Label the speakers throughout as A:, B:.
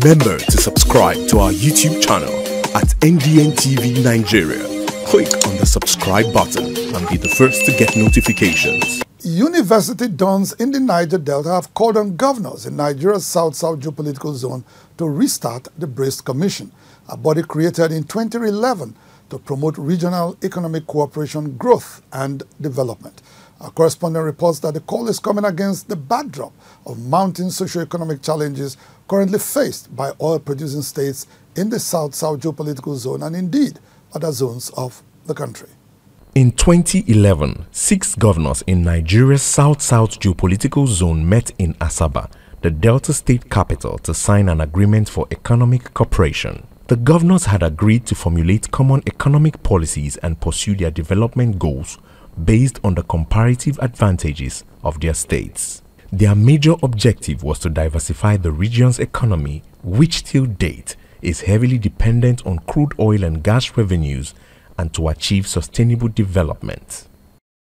A: Remember to subscribe to our YouTube channel at NDN TV Nigeria. Click on the subscribe button and be the first to get notifications.
B: University dons in the Niger Delta have called on governors in Nigeria's South-South geopolitical zone to restart the BRACE Commission, a body created in 2011 to promote regional economic cooperation, growth and development. Our correspondent reports that the call is coming against the backdrop of mounting socio-economic challenges currently faced by oil-producing states in the South-South geopolitical zone and indeed other zones of the country.
C: In 2011, 6 governors in Nigeria's South-South geopolitical zone met in Asaba, the Delta state capital, to sign an agreement for economic cooperation. The governors had agreed to formulate common economic policies and pursue their development goals based on the comparative advantages of their states. Their major objective was to diversify the region's economy, which till date is heavily dependent on crude oil and gas revenues, and to achieve sustainable development.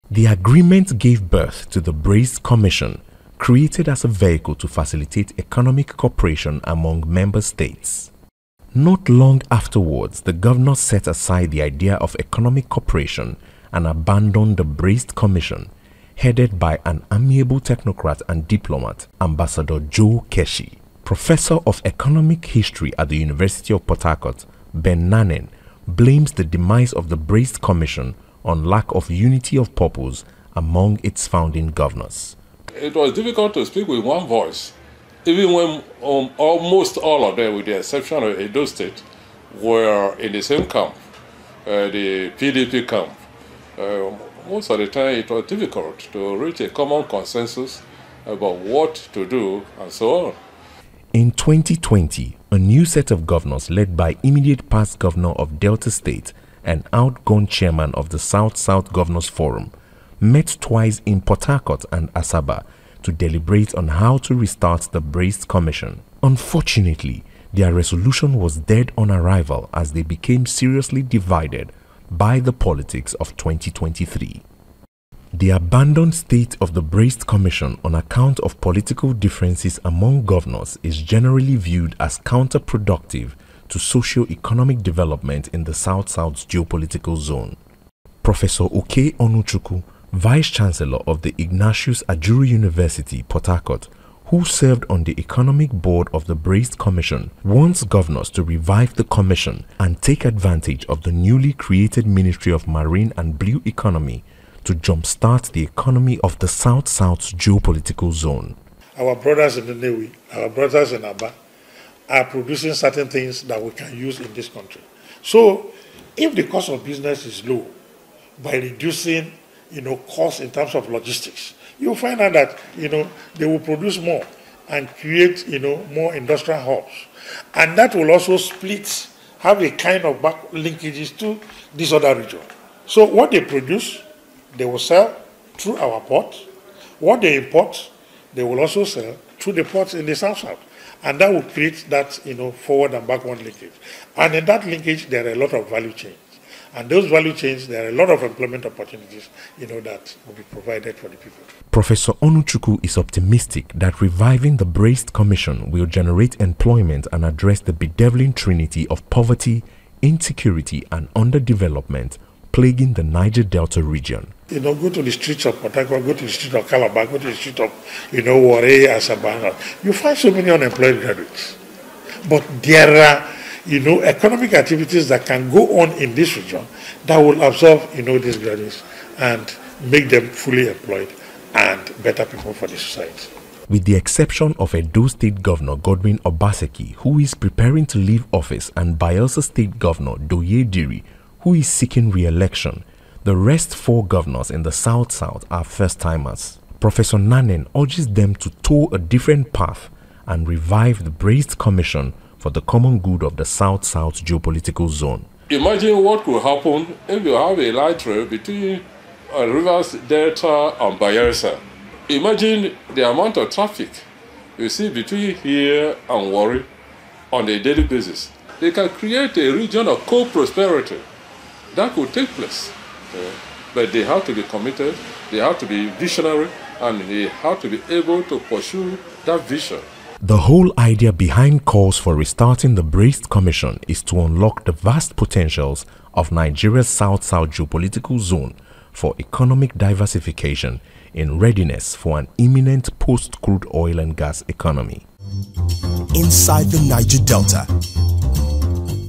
C: The agreement gave birth to the BRACE Commission, created as a vehicle to facilitate economic cooperation among member states. Not long afterwards, the governors set aside the idea of economic cooperation and abandoned the BRACE Commission, headed by an amiable technocrat and diplomat, Ambassador Joe Keshi. Professor of Economic History at the University of Port Harcourt, Ben Nanen, blames the demise of the BRACE Commission on lack of unity of purpose among its founding governors.
D: It was difficult to speak with one voice, even when almost all of them, with the exception of Edo State, were in the same camp, the PDP camp. Most of the time it was difficult to reach a common consensus about what to do and so on.
C: In 2020, a new set of governors led by immediate past governor of Delta State and outgone chairman of the South-South Governors Forum met twice in Port Harcourt and Asaba to deliberate on how to restart the BRACE Commission. Unfortunately, their resolution was dead on arrival as they became seriously divided by the politics of 2023. The abandoned state of the BRACE Commission on account of political differences among governors is generally viewed as counterproductive to socio-economic development in the South-South geopolitical zone. Professor Oke Onuchukwu, Vice-Chancellor of the Ignatius Ajuru University, Port Harcourt, who served on the economic board of the BRACE Commission, wants governors to revive the commission and take advantage of the newly created Ministry of Marine and Blue Economy to jumpstart the economy of the South-South geopolitical zone.
E: Our brothers in the Navy, our brothers in Aba, are producing certain things that we can use in this country. So, if the cost of business is low, by reducing, costs in terms of logistics, you'll find out that, they will produce more and create, more industrial hubs. And that will also have a kind of back linkages to this other region. So what they produce, they will sell through our port. What they import, they will also sell through the ports in the South-South. And that will create that, forward and backward linkage. And in that linkage, there are a lot of value chains. And those value chains, there are a lot of employment opportunities, that will be provided for the people.
C: Professor Onuchukwu is optimistic that reviving the BRACE Commission will generate employment and address the bedeviling trinity of poverty, insecurity, and underdevelopment plaguing the Niger Delta region.
E: Go to the streets of Port Harcourt, go to the streets of Calabar, go to the streets of, Warri, Asaba. You find so many unemployed graduates. But there are, economic activities that can go on in this region that will absorb, these graduates and make them fully employed and better people for the society.
C: With the exception of Edo State Governor Godwin Obaseki, who is preparing to leave office, and Bayelsa State Governor Doye Diri, who is seeking re-election, the rest 4 governors in the South-South are first-timers. Professor Nanen urges them to toe a different path and revive the BRACE Commission for the common good of the South-South geopolitical zone.
D: Imagine what could happen if you have a light rail between Rivers Delta and Bayelsa. Imagine the amount of traffic you see between here and Warri on a daily basis. They can create a region of co-prosperity that could take place. But they have to be committed, they have to be visionary, and they have to be able to pursue that vision.
C: The whole idea behind calls for restarting the Braced Commission is to unlock the vast potentials of Nigeria's South-South geopolitical zone for economic diversification in readiness for an imminent post-crude oil and gas economy.
A: Inside the Niger Delta,